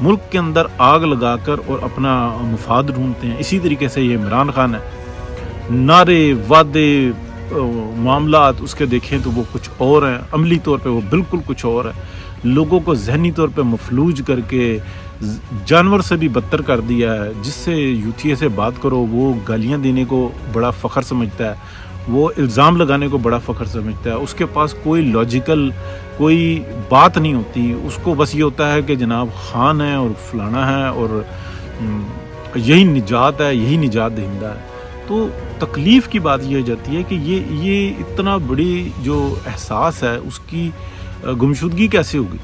ملک کے اندر آگ لگا کر اور اپنا مفاد ڈھونڈتے ہیں. اسی طریقے سے یہ عمران خان ہے, نعرے وعدے معاملات اس کے دیکھیں تو وہ کچھ اور ہیں, عملی طور پہ وہ بالکل کچھ اور ہے. لوگوں کو ذہنی طور پہ مفلوج کر کے جانور سے بھی بدتر کر دیا ہے. جس سے یوتھیے سے بات کرو وہ گالیاں دینے کو بڑا فخر سمجھتا ہے, وہ الزام لگانے کو بڑا فخر سمجھتا ہے. اس کے پاس کوئی لاجیکل کوئی بات نہیں ہوتی, اس کو بس یہ ہوتا ہے کہ جناب خان ہے اور فلانا ہے اور یہی نجات ہے, یہی نجات دہندہ ہے. تو تکلیف کی بات یہ ہو جاتی ہے کہ یہ اتنا بڑی جو احساس ہے اس کی گمشدگی کیسے ہوگی.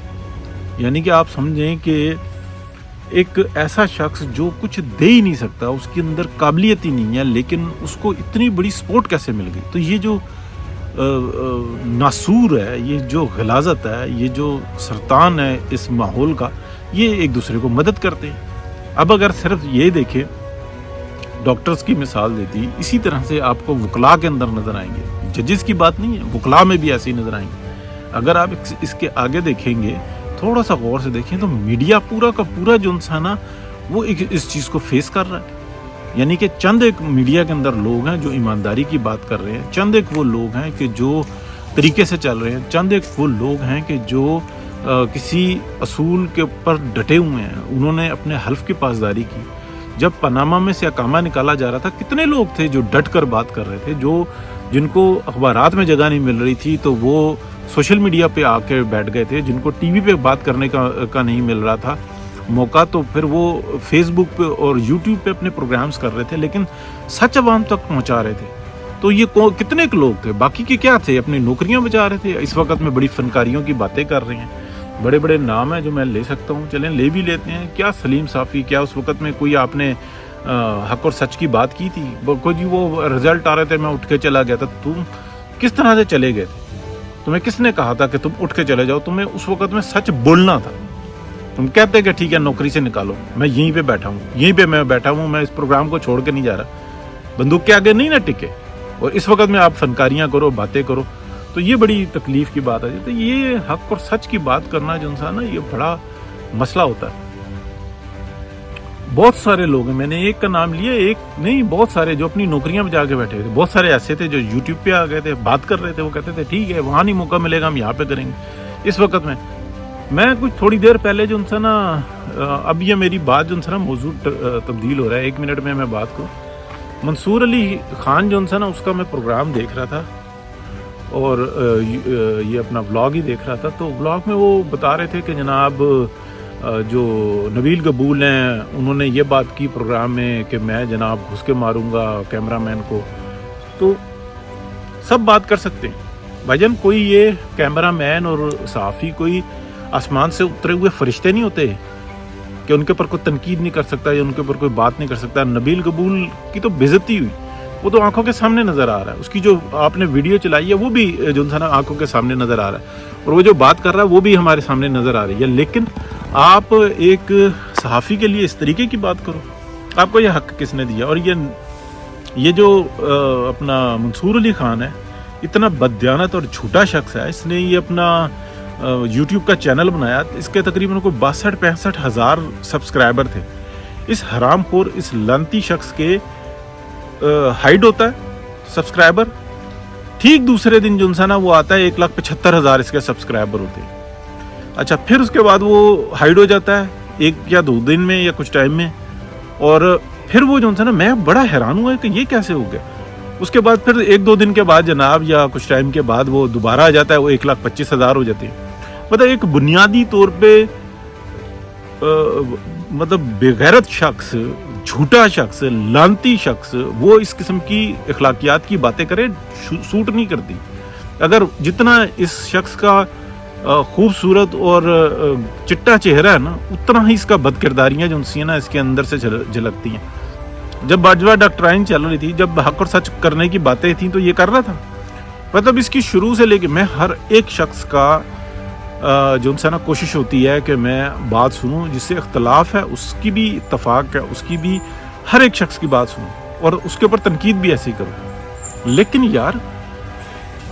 یعنی کہ آپ سمجھیں کہ ایک ایسا شخص جو کچھ دے ہی نہیں سکتا, اس کے اندر قابلیت ہی نہیں ہے, لیکن اس کو اتنی بڑی سپورٹ کیسے مل گئی. تو یہ جو ناسور ہے, یہ جو غلاظت ہے, یہ جو سرطان ہے اس ماحول کا, یہ ایک دوسرے کو مدد کرتے ہیں. اب اگر صرف یہ دیکھیں, ڈاکٹرز کی مثال دیتی, اسی طرح سے آپ کو وکلاء کے اندر نظر آئیں گے. ججز کی بات نہیں ہے, وکلاء میں بھی ایسے ہی نظر آئیں گے. اگر آپ اس کے آگے دیکھیں گے, تھوڑا سا غور سے دیکھیں تو میڈیا پورا کا پورا جو انسان ہے وہ اس چیز کو فیس کر رہا ہے. یعنی کہ چند ایک میڈیا کے اندر لوگ ہیں جو ایمانداری کی بات کر رہے ہیں, چند ایک وہ لوگ ہیں کہ جو طریقے سے چل رہے ہیں, چند ایک وہ لوگ ہیں کہ جو کسی اصول کے اوپر ڈٹے ہوئے ہیں. انہوں نے اپنے حلف کی پاسداری کی. جب پاناما میں سے اقامہ نکالا جا رہا تھا, کتنے لوگ تھے جو ڈٹ کر بات کر رہے تھے, جن کو اخبارات میں جگہ نہیں مل رہی تھی تو وہ سوشل میڈیا پہ آ کے بیٹھ گئے تھے. جن کو ٹی وی پہ بات کرنے کا نہیں مل رہا تھا موقع, تو پھر وہ فیس بک پہ اور یوٹیوب پہ اپنے پروگرامز کر رہے تھے, لیکن سچ عوام تک پہنچا رہے تھے. تو یہ کتنے لوگ تھے, باقی کے کیا تھے, اپنی نوکریاں بچا رہے تھے. اس وقت میں بڑی فنکاریوں کی باتیں کر رہے ہیں, بڑے بڑے نام ہیں جو میں لے سکتا ہوں, چلیں لے بھی لیتے ہیں. کیا سلیم صافی, کیا اس وقت میں کوئی آپ نے حق اور سچ کی بات کی تھی؟ کوئی وہ رزلٹ آ رہے تھے, میں اٹھ کے چلا گیا تھا. تم کس طرح سے چلے گئے تھے؟ تمہیں کس نے کہا تھا کہ تم اٹھ کے چلے جاؤ؟ تمہیں اس وقت میں سچ بولنا تھا. تم کہتے کہ ٹھیک ہے نوکری سے نکالو, میں یہیں پہ بیٹھا ہوں, میں اس پروگرام کو چھوڑ کے نہیں جا رہا. بندوق کے آگے نہیں نہ ٹکے, اور اس وقت میں آپ فنکاریاں کرو, باتیں کرو. تو یہ بڑی تکلیف کی بات ہے. تو یہ حق اور سچ کی بات کرنا جو انسان ہے, یہ بڑا مسئلہ ہوتا ہے. بہت سارے لوگ ہیں, میں نے ایک کا نام لیا, ایک نہیں بہت سارے, جو اپنی نوکریاں بجا کے بیٹھے تھے. بہت سارے ایسے تھے جو یوٹیوب پہ آ گئے تھے, بات کر رہے تھے. وہ کہتے تھے ٹھیک ہے وہاں نہیں موقع ملے گا, ہم یہاں پہ کریں گے. اس وقت میں کچھ تھوڑی دیر پہلے جو انسان نا, اب یہ میری بات جو انسان موضوع تبدیل ہو رہا ہے, 1 منٹ میں بات کروں. منصور علی خان جو انسان نا, اس کا میں پروگرام دیکھ رہا تھا اور یہ اپنا ولاگ ہی دیکھ رہا تھا. تو ولاگ میں وہ بتا رہے تھے کہ جناب جو نبیل قبول ہیں, انہوں نے یہ بات کی پروگرام میں کہ میں جناب گھس کے ماروں گا کیمرہ مین کو. تو سب بات کر سکتے ہیں بھائی جان, کوئی یہ کیمرہ مین اور صحافی کوئی آسمان سے اترے ہوئے فرشتے نہیں ہوتے کہ ان کے اوپر کوئی تنقید نہیں کر سکتا یا ان کے اوپر کوئی بات نہیں کر سکتا. نبیل قبول کی تو بے عزتی ہوئی, وہ تو آنکھوں کے سامنے نظر آ رہا ہے. اس کی جو آپ نے ویڈیو چلائی ہے وہ بھی جو انسان آنکھوں کے سامنے نظر آ رہا ہے, اور وہ جو بات کر رہا ہے وہ بھی ہمارے سامنے نظر آ رہی ہے. لیکن آپ ایک صحافی کے لیے اس طریقے کی بات کرو, آپ کو یہ حق کس نے دیا؟ اور یہ جو اپنا منصور علی خان ہے, اتنا بددیانت اور جھوٹا شخص ہے. اس نے یہ اپنا یوٹیوب کا چینل بنایا, اس کے تقریباً کوئی 62-65 ہزار سبسکرائبر تھے. اس حرام خور, اس لانتی شخص کے ہائیڈ ہوتا ہے سبسکرائبر, ٹھیک دوسرے دن جو انسان وہ آتا ہے 1,75,000 اس کے سبسکرائبر ہوتے ہیں. اچھا, پھر اس کے بعد وہ ہائیڈ ہو جاتا ہے 1 یا 2 دن میں یا کچھ ٹائم میں, اور پھر وہ جو انسان میں بڑا حیران ہوا ہے کہ یہ کیسے ہو گیا. اس کے بعد پھر 1-2 دن کے بعد جناب یا کچھ ٹائم کے بعد وہ دوبارہ آ جاتا ہے, وہ 1,25,000 ہو جاتے ہیں. مطلب ایک بنیادی طور پہ مطلب بےغیرت شخص, جھوٹا شخص, لانتی شخص, وہ اس قسم کی اخلاقیات کی باتیں کرے سوٹ نہیں کرتی. اگر جتنا اس شخص کا خوبصورت اور چٹا چہرہ ہے نا, اتنا ہی اس کا بد کرداریاں جو ہیں نا اس کے اندر سے جھلکتی ہیں. جب باجوہ ڈاکٹرائن چل رہی تھی, جب حق اور سچ کرنے کی باتیں تھیں, تو یہ کر رہا تھا. مطلب اس کی شروع سے لے کے میں ہر ایک شخص کا جو ان سے نا کوشش ہوتی ہے کہ میں بات سنوں, جس سے اختلاف ہے اس کی بھی اتفاق ہے, اس کی بھی ہر ایک شخص کی بات سنوں اور اس کے اوپر تنقید بھی ایسی کروں. لیکن یار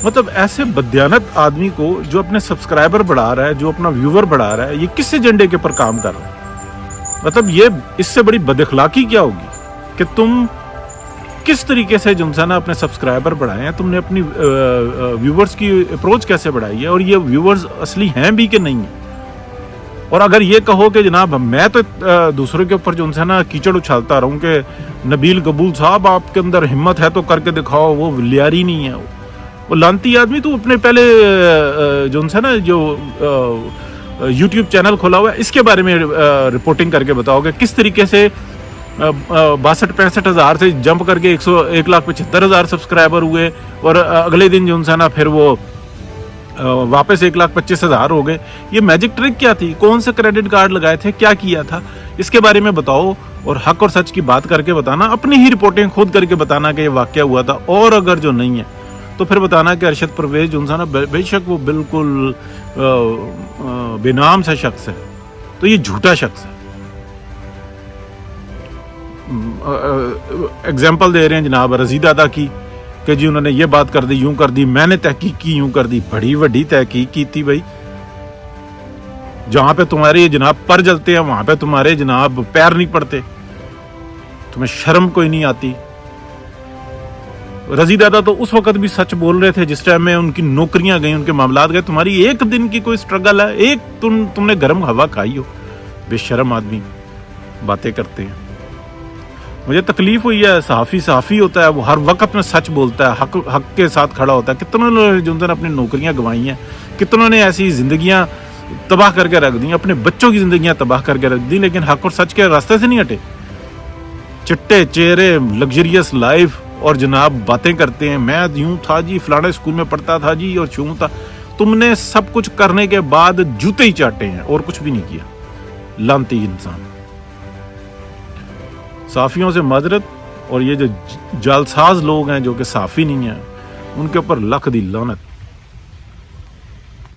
مطلب ایسے بددیانت آدمی کو جو اپنے سبسکرائبر بڑھا رہا ہے, جو اپنا ویور بڑھا رہا ہے, یہ کس ایجنڈے کے اوپر کام کر رہا ہے؟ مطلب یہ اس سے بڑی بد اخلاقی کیا ہوگی کہ تم کس طریقے سے جو ہے نا اپنے سبسکرائبر بڑھائے ہیں, تم نے اپنی ویورز کی اپروچ کیسے بڑھائی ہے, اور یہ ویورز اصلی ہیں بھی کہ نہیں ہیں. اور اگر یہ کہو کہ جناب میں تو دوسروں کے اوپر جو ہے نا کیچڑ اچھالتا رہوں کہ نبیل قبول صاحب آپ کے اندر ہمت ہے تو کر کے دکھاؤ, وہ لیاری نہیں ہے, وہ لانتی آدمی, تو اپنے پہلے جو ہے نا جو یوٹیوب چینل کھولا ہوا ہے اس کے بارے میں رپورٹنگ کر کے بتاؤ کہ کس طریقے سے 62-65 ہزار سے جمپ کر کے 1,75,000 سبسکرائبر ہوئے, اور اگلے دن جو ہے نا پھر وہ واپس 1,25,000 ہو گئے. یہ میجک ٹرک کیا تھی, کون سے کریڈٹ کارڈ لگائے تھے, کیا کیا تھا, اس کے بارے میں بتاؤ, اور حق اور سچ کی بات کر کے بتانا, اپنی ہی رپورٹنگ خود کر کے بتانا کہ یہ واقعہ ہوا تھا. اور اگر جو نہیں ہے تو پھر بتانا کہ ارشد پرویز جو ہے نا بے شک وہ بالکل بے نام سے شخص ہے, تو یہ جھوٹا شخص ہے. ایگزامپل دے رہے ہیں جناب رضی دادا کی کہ جی انہوں نے یہ بات کر دی, یوں کر دی, میں نے تحقیق کی, یوں کر دی. بڑی وڈی تحقیق کی تھی بھائی, جہاں پہ تمہارے جناب پر جلتے ہیں وہاں پہ تمہارے جناب پیر نہیں پڑتے, تمہیں شرم کوئی نہیں آتی. رضی دادا تو اس وقت بھی سچ بول رہے تھے جس ٹائم میں ان کی نوکریاں گئیں, ان کے معاملات گئے. تمہاری ایک دن کی کوئی سٹرگل ہے, ایک تم نے گرم ہوا کھائی ہو. بے شرم آدمی باتیں کرتے ہیں. مجھے تکلیف ہوئی ہے, صحافی ہوتا ہے, وہ ہر وقت میں سچ بولتا ہے, حق کے ساتھ کھڑا ہوتا ہے. کتنوں نے جو اپنی نوکریاں گنوائی ہیں, کتنوں نے ایسی زندگیاں تباہ کر کے رکھ دی, اپنے بچوں کی زندگیاں تباہ کر کے رکھ دی, لیکن حق اور سچ کے راستے سے نہیں ہٹے. چٹے چہرے, لگژریس لائف, اور جناب باتیں کرتے ہیں, میں یوں تھا جی, فلانے اسکول میں پڑھتا تھا جی, اور چوں تھا. تم نے سب کچھ کرنے کے بعد جوتے ہی چاٹے ہیں اور کچھ بھی نہیں کیا. لانتی انسان. صحافیوں سے معذرت, اور یہ جو جعلساز لوگ ہیں جو کہ صحافی نہیں ہیں, ان کے اوپر لکھ دی لعنت.